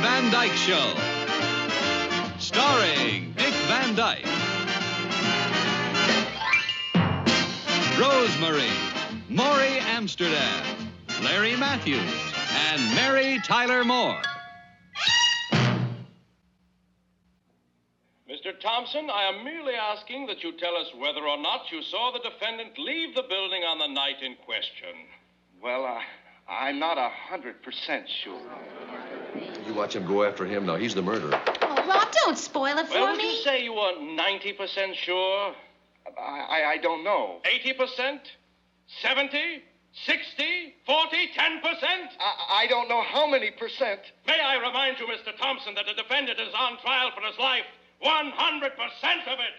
Van Dyke Show. Starring Dick Van Dyke, Rosemary, Maury Amsterdam, Larry Matthews, and Mary Tyler Moore. Mr. Thompson, I am merely asking that you tell us whether or not you saw the defendant leave the building on the night in question. Well, I'm not 100% sure. You watch him go after him now. He's the murderer. Oh, Rob, don't spoil it for Well, would me. you say you were 90% sure? I don't know. 80%? 70? 60? 40? 10%? I don't know how many percent. May I remind you, Mr. Thompson, that the defendant is on trial for his life. 100% of it.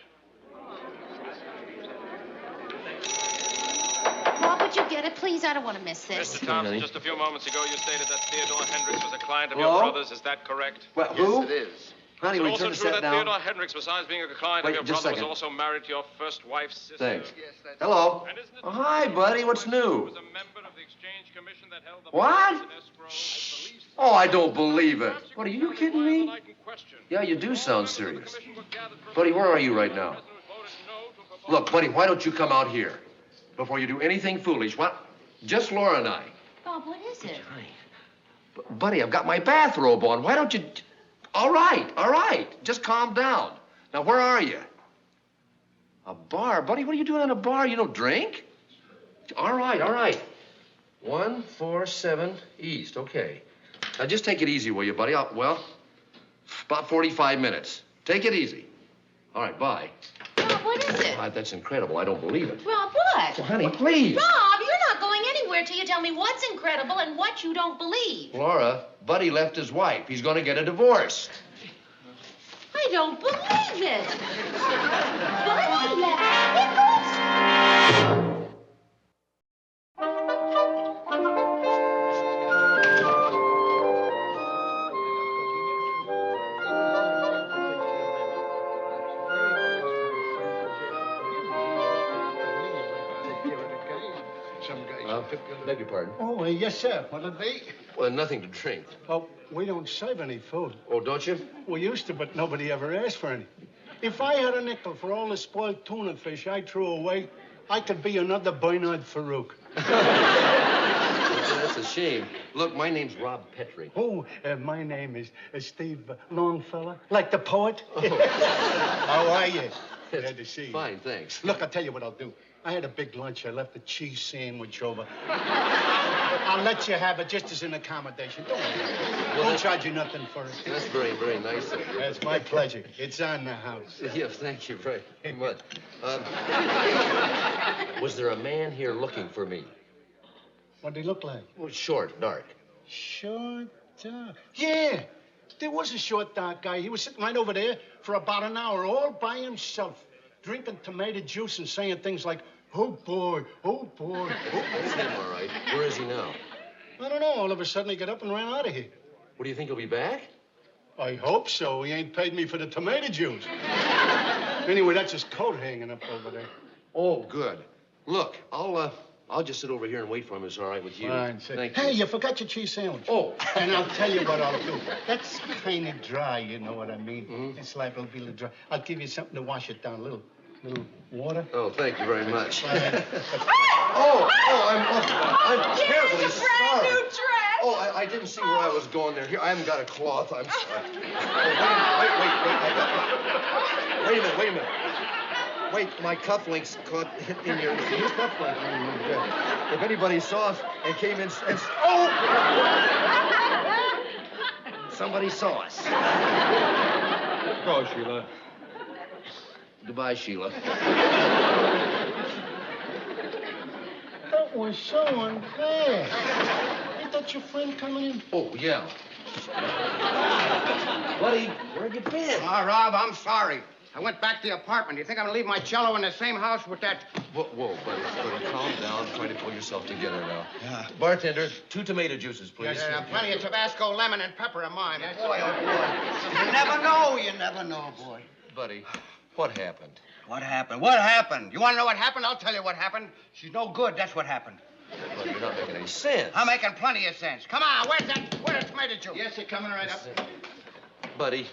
Rob, would you get it, please? I don't want to miss this. Mr. Thompson, just a few moments ago, you stated that Theodore Hendricks was a client of Hello? your brother's. Is that correct? Well, who? Yes, it is. Honey, Is it we also turn the true set that down. Theodore Hendricks, besides being a client Wait, of your just a brother, was second. also married to your first wife's sister? Thanks. Yes, that's Hello. And isn't it Oh, hi, buddy. What's He new? was a member of the exchange commission that held the What? funds in escrow, I believe. Oh, I don't believe it. Perhaps What, are could you tell kidding why on the me? night in question. Yeah, you do All sound members of the serious. commission were gathered for Buddy, where are you right now? the president voted no to propose- Look, buddy, why don't you come out here before you do anything foolish? What? Just Laura and I. Rob, what is it? Buddy, I've got my bathrobe on. Why don't you... All right. Just calm down. Now, where are you? A bar? Buddy, what are you doing in a bar? You don't drink? All right. 147 East. Okay. Now, just take it easy, will you, buddy? Well, about 45 minutes. Take it easy. All right, bye. Rob, what is it? That's incredible. I don't believe it. Rob, what? Well, honey, please. Rob, you're not going anywhere till you tell me what's incredible and what you don't believe. Laura, Buddy left his wife. He's going to get a divorce. I don't believe it. Buddy left Pickles. Beg your pardon. Oh, yes, sir. What'll it be? Well, nothing to drink. Oh, we don't serve any food. Oh, don't you? We used to, but nobody ever asked for any. If I had a nickel for all the spoiled tuna fish I threw away, I could be another Bernard Farouk. That's a shame. Look, my name's Rob Petrie. Oh, my name is Steve Longfellow, like the poet. Oh. How are you? Glad to see you. Fine, thanks. Look, I'll tell you what I'll do. I had a big lunch. I left a cheese sandwich over. I'll let you have it just as an accommodation. Don't worry. Won't charge you nothing for it. That's very, very nice of you. That's my pleasure. It's on the house. Yeah, thank you very much. Was there a man here looking for me? What'd he look like? Well, short, dark. Short, dark. Yeah, there was a short, dark guy. He was sitting right over there for about an hour, all by himself, drinking tomato juice and saying things like, oh, boy, oh, boy, oh, That's him, all right. Where is he now? I don't know. All of a sudden, he got up and ran out of here. What do you think he'll be back? I hope so. He ain't paid me for the tomato juice. Anyway, that's his coat hanging up over there. Oh, good. Look, I'll just sit over here and wait for him. It's all right with you. Fine. Thank you. Hey, you forgot your cheese sandwich. Oh. And I'll tell you what I'll do. That's kind of dry, you know what I mean? Mm-hmm. It's liable to be a little dry. I'll give you something to wash it down, a little water. Oh, thank you very much. Fine. I'm terribly Brand sorry. new dress. Oh, I didn't see where I was going there. Here, I haven't got a cloth. I'm sorry. Oh, wait a minute. Wait, my cufflinks caught in your... These cufflinks. If anybody saw us and came in and... Oh! Somebody saw us. Go, Sheila. Goodbye, Sheila. That was so unfair. Ain't that your friend coming in? Oh, yeah. Buddy, where'd you been? Rob, I'm sorry. I went back to the apartment. You think I'm gonna leave my cello in the same house with that? Whoa, buddy, calm down. Try to pull yourself together now. Yeah. Bartender, 2 tomato juices, please. Yeah, plenty of Tabasco, lemon, and pepper of mine. Boy, oh, boy. You never know, boy. Buddy, what happened? What happened? What happened? You want to know what happened? I'll tell you what happened. She's no good. That's what happened. Buddy, you're not making any sense. I'm making plenty of sense. Come on, where's the tomato juice? Yes, you're coming right up. Buddy,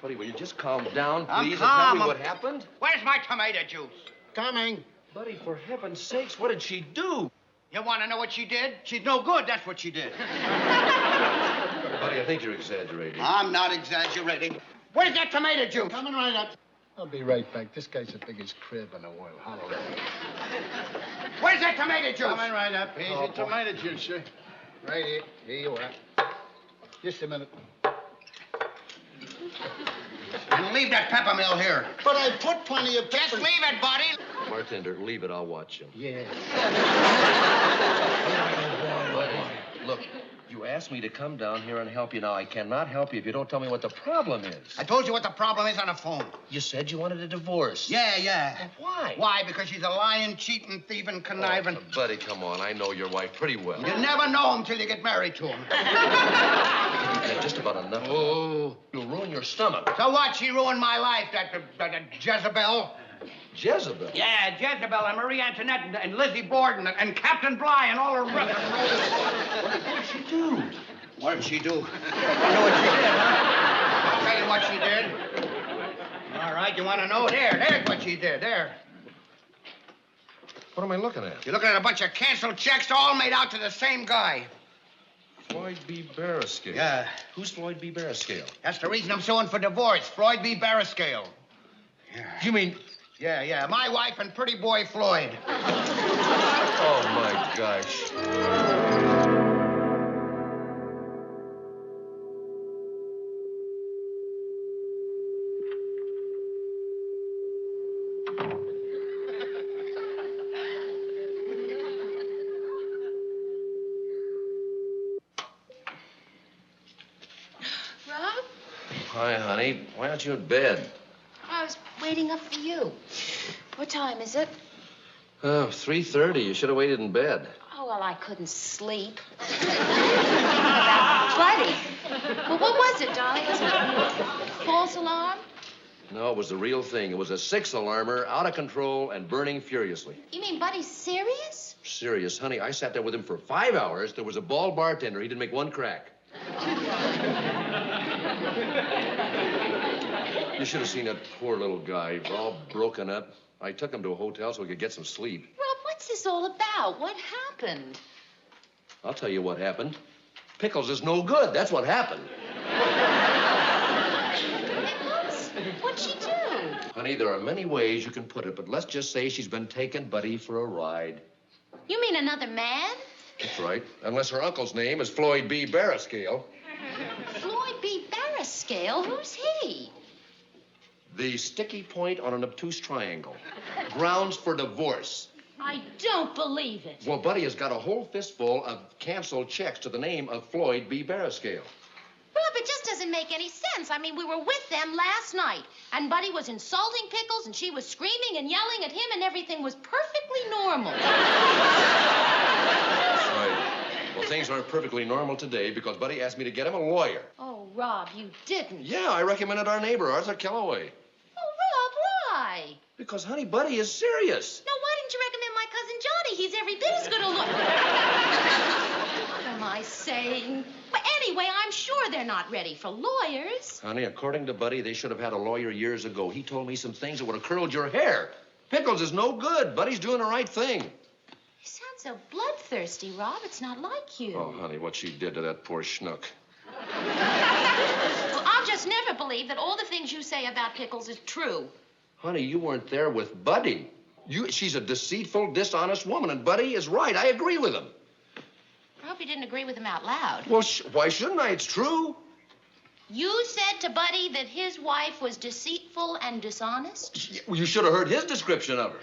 will you just calm down, I'm please, calm. and tell me what happened? Where's my tomato juice? Coming. Buddy, for heaven's sakes, what did she do? You want to know what she did? She's no good, that's what she did. Buddy, I think you're exaggerating. I'm not exaggerating. Where's that tomato juice? Coming right up. I'll be right back. This guy's the biggest crib in the world. Holler at me. Where's that tomato juice? Coming right up. Here's your boy. tomato juice, sir. Right here. Here you are. Just a minute. And leave that pepper mill here. But I put plenty of Just pepper. leave it, buddy. Bartender, leave it. I'll watch him. Yeah. Buddy, look, you asked me to come down here and help you. Now, I cannot help you if you don't tell me what the problem is. I told you what the problem is on the phone. You said you wanted a divorce. Yeah. Why? Why? Because she's a lying, cheating, thieving, conniving. Oh, buddy, come on. I know your wife pretty well. You never know him till you get married to him. You've had just about enough. Oh, you'll ruin your stomach. So what? She ruined my life, that Jezebel. Jezebel? Yeah, Jezebel and Marie Antoinette and Lizzie Borden and Captain Bligh and all her brothers. What did she do? What did she do? You know what she did, huh? I'll tell you what she did. All right, you want to know? There's what she did. There. What am I looking at? You're looking at a bunch of canceled checks all made out to the same guy. Floyd B. Barriscale. Yeah. Who's Floyd B. Barriscale? That's the reason I'm suing for divorce. Floyd B. Barriscale. You mean... Yeah. My wife and pretty boy Floyd. Oh, my gosh. Rob, Hi, honey. Why aren't you in bed? I was waiting up for you. What time is it? Oh, 3:30. You should have waited in bed. Oh, well, I couldn't sleep. About Buddy. Well, what was it, darling? Was it a false alarm? No, it was the real thing. It was a 6-alarmer, out of control and burning furiously. You mean Buddy's serious? Serious, honey. I sat there with him for 5 hours. There was a bald bartender. He didn't make one crack. You should have seen that poor little guy, all broken up. I took him to a hotel so he could get some sleep. Rob, what's this all about? What happened? I'll tell you what happened. Pickles is no good. That's what happened. Pickles? What'd she do? Honey, there are many ways you can put it, but let's just say she's been taking Buddy for a ride. You mean another man? That's right. Unless her uncle's name is Floyd B. Barriscale. Floyd B. Barriscale? Who's he? The sticky point on an obtuse triangle. Grounds for divorce. I don't believe it. Well, Buddy has got a whole fistful of canceled checks to the name of Floyd B. Barriscale. Rob, it just doesn't make any sense. I mean, we were with them last night, and Buddy was insulting Pickles, and she was screaming and yelling at him, and everything was perfectly normal. That's right. Well, things aren't perfectly normal today because Buddy asked me to get him a lawyer. Oh, Rob, you didn't. Yeah, I recommended our neighbor, Arthur Kellaway. Oh, Rob, why? Because, honey, Buddy is serious. Now, why didn't you recommend my cousin Johnny? He's every bit as good a lawyer. What am I saying? Well, anyway, I'm sure they're not ready for lawyers. Honey, according to Buddy, they should have had a lawyer years ago. He told me some things that would have curled your hair. Pickles is no good. Buddy's doing the right thing. You sound so bloodthirsty, Rob. It's not like you. Oh, honey, what she did to that poor schnook. Well, I'll just never believe that all the things you say about Pickles is true. Honey, you weren't there with Buddy. She's a deceitful, dishonest woman, and Buddy is right. I agree with him. I hope you didn't agree with him out loud. Well, why shouldn't I? It's true. You said to Buddy that his wife was deceitful and dishonest? You should have heard his description of her.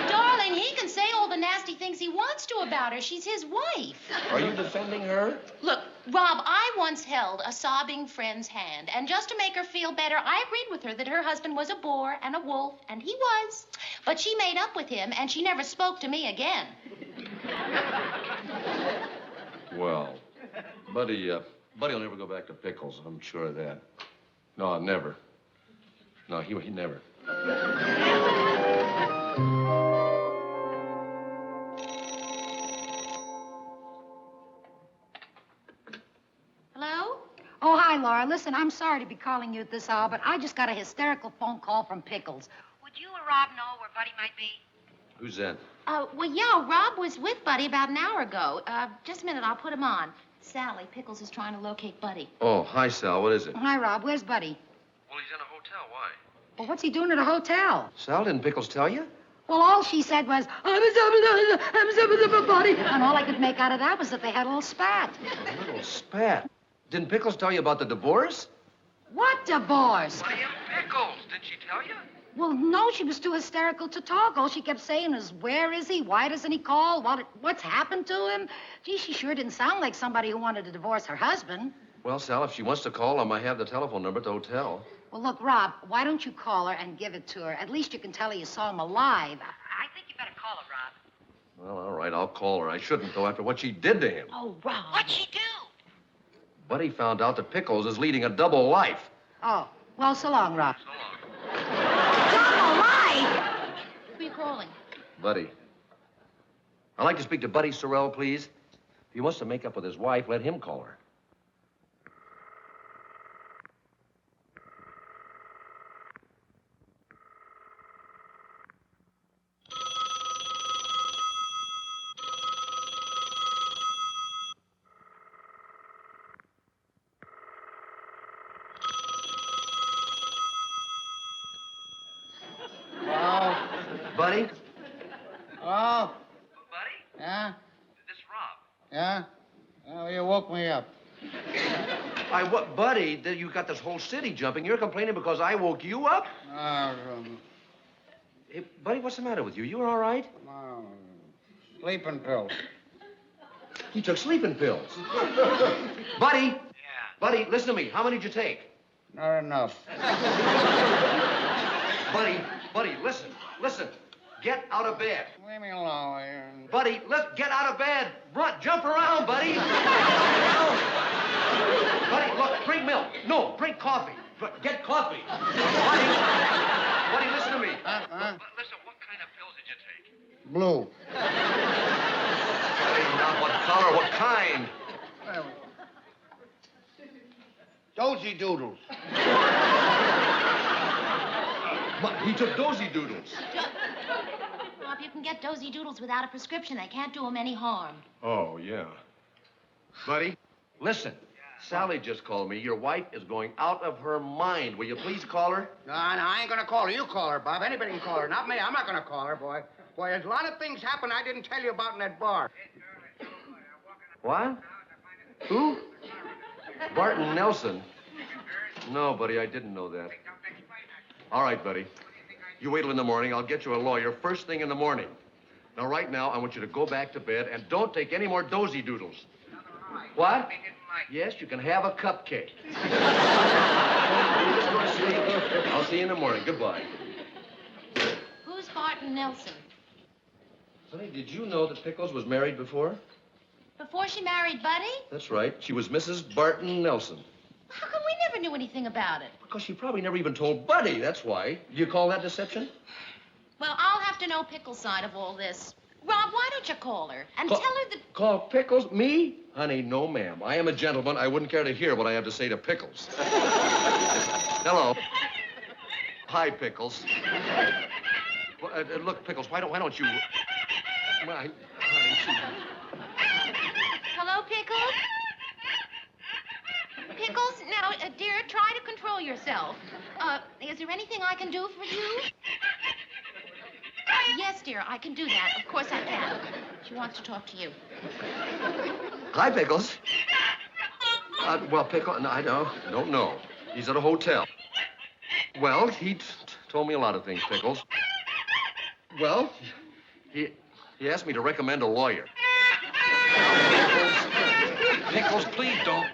Darling, he can say all the nasty things he wants to about her. She's his wife. Are you defending her? Look, Rob, I once held a sobbing friend's hand, and just to make her feel better, I agreed with her that her husband was a bore and a wolf, and he was. But she made up with him, and she never spoke to me again. Well, Buddy will never go back to Pickles. I'm sure of that. No, never. No, he never. listen, I'm sorry to be calling you at this hour, but I just got a hysterical phone call from Pickles. Would you or Rob know where Buddy might be? Who's that? Well, yeah, Rob was with Buddy about an hour ago. Just a minute, I'll put him on. Sally, Pickles is trying to locate Buddy. Oh, hi, Sal. What is it? Hi, Rob. Where's Buddy? Well, he's in a hotel. Why? Well, what's he doing at a hotel? Sal, didn't Pickles tell you? Well, all she said was, I'm Buddy. And all I could make out of that was that they had a little spat. A little spat? Didn't Pickles tell you about the divorce? What divorce? Why, Pickles. Didn't she tell you? Well, no, she was too hysterical to talk. All she kept saying was, where is he? Why doesn't he call? What's happened to him? Gee, she sure didn't sound like somebody who wanted to divorce her husband. Well, Sal, if she wants to call, I might have the telephone number at the hotel. Well, look, Rob, why don't you call her and give it to her? At least you can tell her you saw him alive. I think you better call her, Rob. Well, all right, I'll call her. I shouldn't, though, after what she did to him. Oh, Rob. What'd she do? Buddy found out that Pickles is leading a double life. Oh, well, so long, Rob. So long. Double life? Who are you calling? Buddy. I'd like to speak to Buddy Sorrell, please. If he wants to make up with his wife, let him call her. Buddy? Oh, Buddy? yeah? This is Rob. Yeah? Oh, you woke me up. What, Buddy? You got this whole city jumping. You're complaining because I woke you up? Hey, Buddy, what's the matter with you? You all right? Sleeping pills. He took sleeping pills. Buddy? Yeah. Buddy, listen to me. How many did you take? Not enough. Buddy, listen. Get out of bed. Leave me alone. Buddy, let's get out of bed. Run, jump around, buddy. Buddy, look, drink milk. No, drink coffee. Get coffee. Buddy, listen to me. Listen, what kind of pills did you take? Blue. Buddy, not what color, what kind? Dozy doodles. He took dozy doodles. Rob, you can get dozy doodles without a prescription. They can't do him any harm. Oh, yeah. Buddy, listen. Sally just called me. Your wife is going out of her mind. Will you please call her? No, I ain't gonna call her. You call her, Bob. Anybody can call her. Not me. I'm not gonna call her, boy. Boy, there's a lot of things happen I didn't tell you about in that bar. What? Who? Barton Nelson. No, buddy, I didn't know that. All right, buddy. You wait till in the morning. I'll get you a lawyer first thing in the morning. Now, right now, I want you to go back to bed and don't take any more dozy doodles. What? Yes, you can have a cupcake. Just go to sleep. I'll see you in the morning. Goodbye. Who's Barton Nelson? Honey, did you know that Pickles was married before? Before she married Buddy? That's right. She was Mrs. Barton Nelson. How come we never knew anything about it? Because she probably never even told Buddy, that's why. You call that deception? Well, I'll have to know Pickles' side of all this. Rob, why don't you call her and tell her that... Call Pickles? Me? Honey, no, ma'am. I am a gentleman. I wouldn't care to hear what I have to say to Pickles. Hello. Hi, Pickles. Well, look, Pickles, why don't you... Honey, Hello, Pickles? Pickles, now, dear, try to control yourself. Is there anything I can do for you? Yes, dear, I can do that. Of course I can. She wants to talk to you. Hi, Pickles. Well, Pickles, no, I don't know. He's at a hotel. Well, he told me a lot of things, Pickles. Well, he asked me to recommend a lawyer. Pickles, please don't.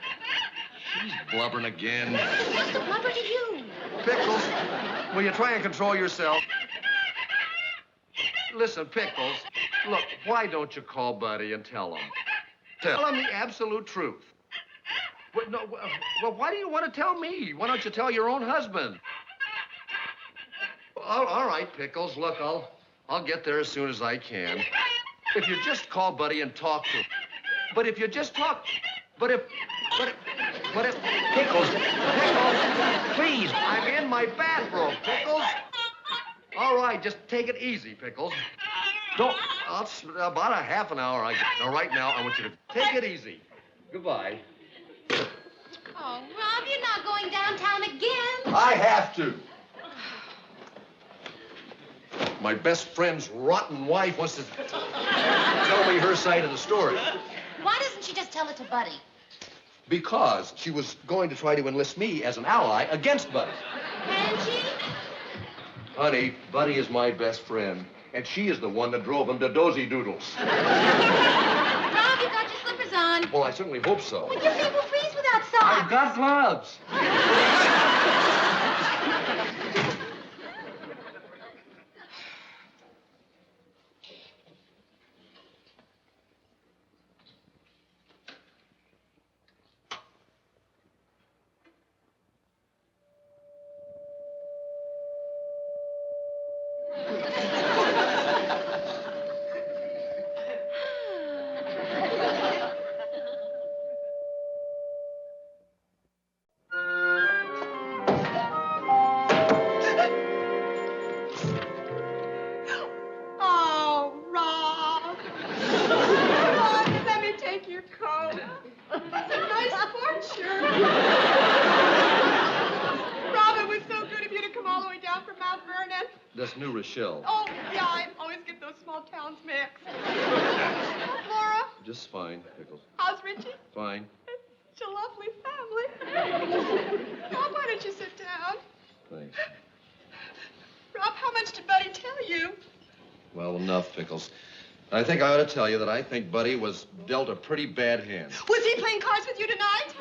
She's blubbering again. What's the blubber to you? Pickles, will you try and control yourself? Listen, Pickles, look, why don't you call Buddy and tell him? Tell him the absolute truth. Well, why do you want to tell me? Why don't you tell your own husband? All right, Pickles, look, I'll get there as soon as I can. If you just call Buddy and talk to him. But if you just talk... But if... But if... Pickles, please, I'm in my bathrobe, Pickles. All right, just take it easy, Pickles. Don't... about a half an hour, I guess. Now, right now, I want you to take it easy. Goodbye. Oh, Rob, you're not going downtown again. I have to. My best friend's rotten wife wants to tell me her side of the story. Why doesn't she just tell it to Buddy? Because she was going to try to enlist me as an ally against Buddy. And she? Honey, Buddy is my best friend, and she is the one that drove him to Dozy Doodles. Rob, you got your slippers on. Well, I certainly hope so. But your feet will freeze without socks. I've got gloves. This new Rochelle. Oh, yeah, I always get those small towns mixed. Laura? Just fine, Pickles. How's Richie? Fine. It's a lovely family. Rob, why don't you sit down? Thanks. Rob, how much did Buddy tell you? Well, enough, Pickles. I think I ought to tell you that I think Buddy was dealt a pretty bad hand. Was he playing cards with you tonight?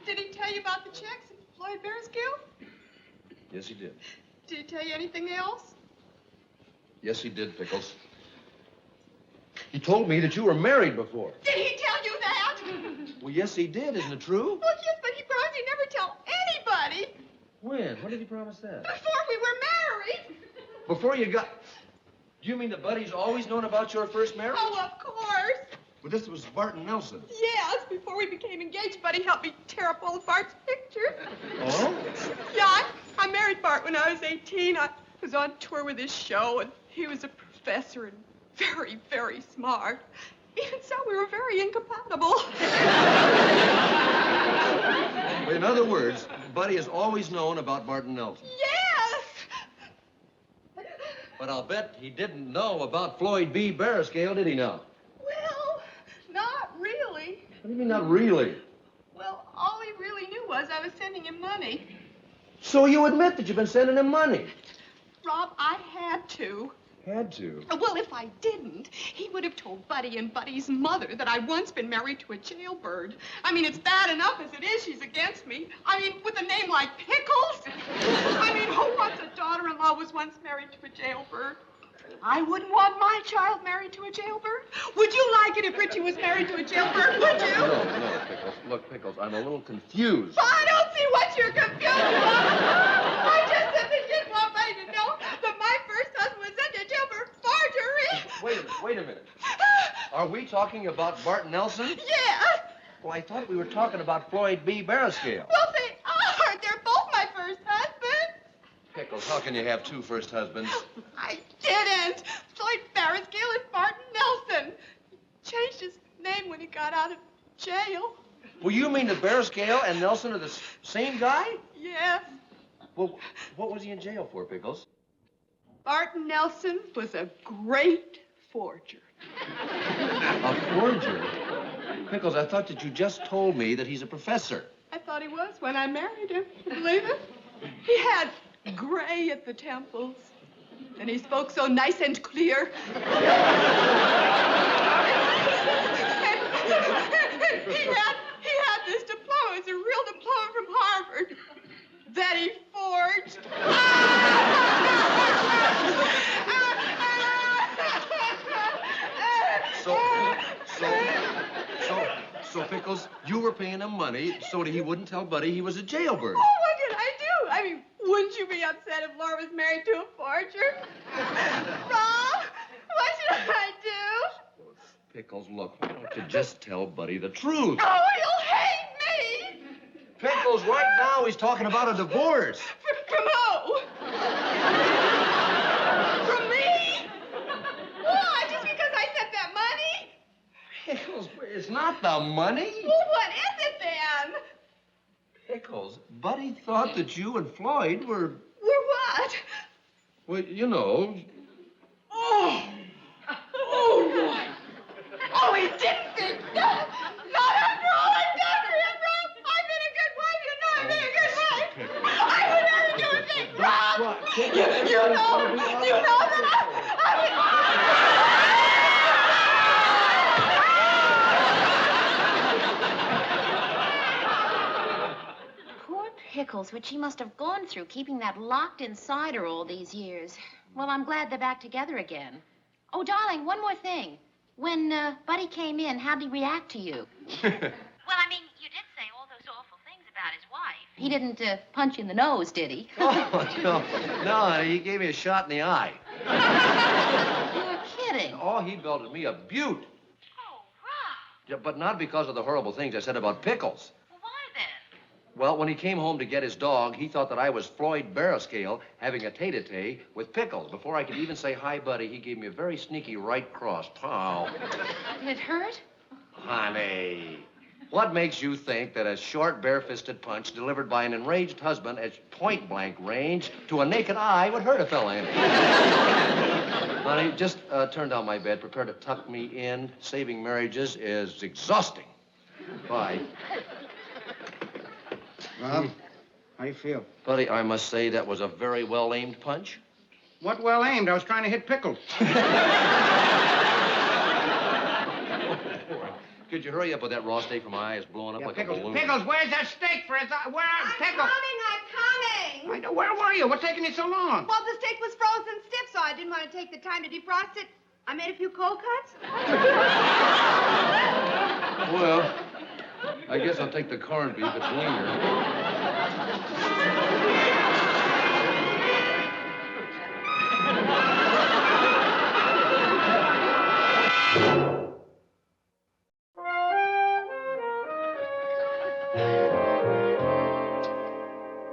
Did he tell you about the checks at Floyd Barriscale? Yes, he did. Did he tell you anything else? Yes, he did, Pickles. He told me that you were married before. Did he tell you that? Well, yes, he did. Isn't it true? Well, yes, but he promised he'd never tell anybody. When? When did he promise that? Before we were married. Before you got... Do you mean that Buddy's always known about your first marriage? Oh, of course. But this was Barton Nelson. Yes, before we became engaged, Buddy helped me tear up all of Bart's pictures. Oh? Yeah, I married Bart when I was 18. I was on tour with his show, and he was a professor and very, very smart. Even so, we were very incompatible. In other words, Buddy has always known about Barton Nelson. Yes! But I'll bet he didn't know about Floyd B. Barriscale, did he now? Well, not really. What do you mean, not really? Well, all he really knew was I was sending him money. So you admit that you've been sending him money? Rob, I had to. Had to? Well, if I didn't, he would have told Buddy and Buddy's mother that I'd once been married to a jailbird. I mean, it's bad enough as it is. She's against me. I mean, with a name like Pickles. I mean, who wants a daughter-in-law was once married to a jailbird? I wouldn't want my child married to a jailbird. Would you like it if Richie was married to a jailbird, would you? No, Pickles. Look, Pickles, I'm a little confused. I don't see what you're confused about. I just simply didn't want Buddy to know that my first husband was sent to jail for forgery. Wait a minute. Are we talking about Barton Nelson? Yes. Well, I thought we were talking about Floyd B. Barriscale. Well, they are. They're both my first husbands. Pickles, how can you have two first husbands? I didn't. Floyd Barriscale is Barton Nelson. He changed his name when he got out of jail. Well, you mean that Barriscale and Nelson are the same guy? Yes. Well, what was he in jail for, Pickles? Barton Nelson was a great forger. A forger? Pickles, I thought that you just told me that he's a professor. I thought he was when I married him. You believe it? He had gray at the temples, and he spoke so nice and clear. He had this diploma. It's a real diploma from Harvard that he forged. So, Pickles, you were paying him money so that he wouldn't tell Buddy he was a jailbird. Oh, what did I do? I mean, wouldn't you be upset if Laura was married to a forger? Rob, what should I do? Pickles, look, why don't you just tell Buddy the truth? Oh, he'll hate me. Pickles, right now he's talking about a divorce. From who? From me? Why? Just because I sent that money? Pickles, it's not the money. Well, what is it then? Pickles, Buddy thought that you and Floyd were... Were what? Well, you know... Oh! Oh! Oh, he didn't think that! Not after all I've done for him, Rob! I've been a good wife, you know I've been a good wife! I would never do a thing, Rob! You know that I would... Poor Pickles, what she must have gone through keeping that locked inside her all these years. Well, I'm glad they're back together again. Oh, darling, one more thing. When Buddy came in, how'd he react to you? Well, I mean, you did say all those awful things about his wife. He didn't punch you in the nose, did he? Oh, no, he gave me a shot in the eye. You're kidding. Oh, he belted me a beaut. Oh, Rob. Yeah, but not because of the horrible things I said about Pickles. Well, why then? Well, when he came home to get his dog, he thought that I was Floyd Barriscale having a tete-a-tete with Pickles. Before I could even say hi, Buddy, he gave me a very sneaky right cross. Pow. Did it hurt? Honey, what makes you think that a short, bare-fisted punch delivered by an enraged husband at point-blank range to a naked eye would hurt a fella any? Honey, just turn down my bed. Prepare to tuck me in. Saving marriages is exhausting. Bye. Rob, how you feel? Buddy, I must say that was a very well-aimed punch. What well aimed? I was trying to hit Pickles. Could you hurry up with that raw steak from my eye? It's blowing up like Pickles, a balloon. Pickles, where's that steak for his eye? Where are Pickles? I'm coming! I know, where were you? What's taking you so long? Well, the steak was frozen stiff, so I didn't want to take the time to defrost it. I made a few cold cuts. Well, I guess I'll take the corned beef. It's leaner.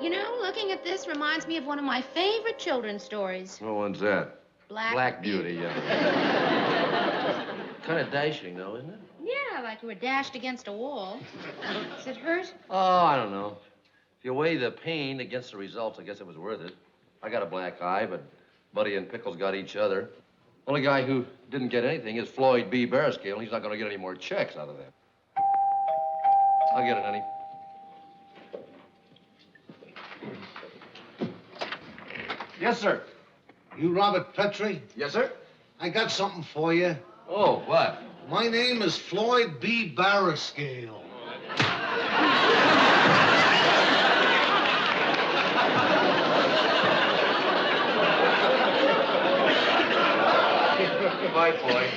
You know, looking at this reminds me of one of my favorite children's stories. What one's that? Black Beauty, yeah. Kind of dashing, though, isn't it? Yeah, like you were dashed against a wall. Does it hurt? Oh, I don't know. If you weigh the pain against the results, I guess it was worth it. I got a black eye, but Buddy and Pickles got each other. Only guy who didn't get anything is Floyd B. Barriscale, and he's not going to get any more checks out of that. I'll get it, honey. Yes, sir. You Robert Petrie? Yes, sir. I got something for you. Oh, what? My name is Floyd B. Barriscale. Goodbye, Floyd.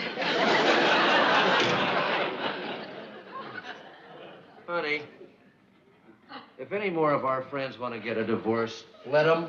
Honey, if any more of our friends want to get a divorce, let them.